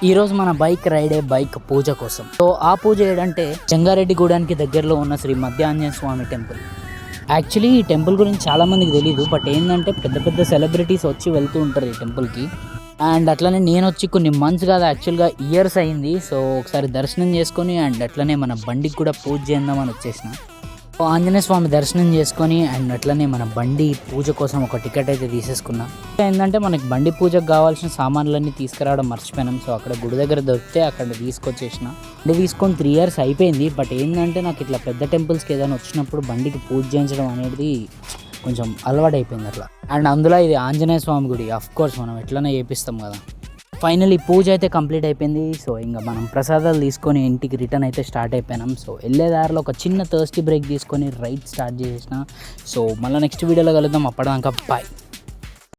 ఈరోజు మన బైక్ పూజ కోసం. సో ఆ పూజ ఏంటంటే జంగారెడ్డిగూడానికి దగ్గరలో ఉన్న శ్రీ మధ్య ఆంజనేయ స్వామి టెంపుల్. యాక్చువల్లీ ఈ టెంపుల్ గురించి చాలా మందికి తెలియదు, బట్ ఏంటంటే పెద్ద పెద్ద సెలబ్రిటీస్ వచ్చి వెళ్తూ ఉంటారు ఈ టెంపుల్కి. అండ్ అట్లనే నేను వచ్చి కొన్ని మంత్స్ కాదు, యాక్చువల్గా ఇయర్స్ అయింది. సో ఒకసారి దర్శనం చేసుకొని అండ్ అట్లనే మన బండికి కూడా పూజ చేద్దామని వచ్చేసిన. ఆంజనేయ స్వామి దర్శనం చేసుకొని అండ్ అట్లనే మన బండి పూజ కోసం ఒక టికెట్ అయితే తీసేసుకున్నా. ఏంటంటే మనకి బండి పూజకు కావాల్సిన సామాన్లన్నీ తీసుకురావడం మర్చిపోయినాం. సో అక్కడ గుడి దగ్గర దొరికితే అక్కడ తీసుకొచ్చేసిన. బండి తీసుకొని 3 years అయిపోయింది. బట్ ఏంటంటే నాకు ఇట్లా పెద్ద టెంపుల్స్కి ఏదైనా వచ్చినప్పుడు బండికి పూజ చేయించడం అనేది కొంచెం అలవాటు అయిపోయింది అట్లా. అండ్ అందులో ఇది ఆంజనేయ స్వామి గుడి, అఫ్ కోర్స్ మనం ఎట్లనే చేపిస్తాం కదా. ఫైనల్లీ పూజ అయితే కంప్లీట్ అయిపోయింది. సో ఇంకా మనం ప్రసాదాలు తీసుకొని ఇంటికి రిటర్న్ అయితే స్టార్ట్ అయిపోయినాం. సో వెళ్ళేదారిలో ఒక చిన్న థర్స్టీ బ్రేక్ తీసుకొని రైడ్ స్టార్ట్ చేసేసిన. సో మళ్ళీ నెక్స్ట్ వీడియోలో కలుద్దాం. అప్పటిదాకా బాయ్.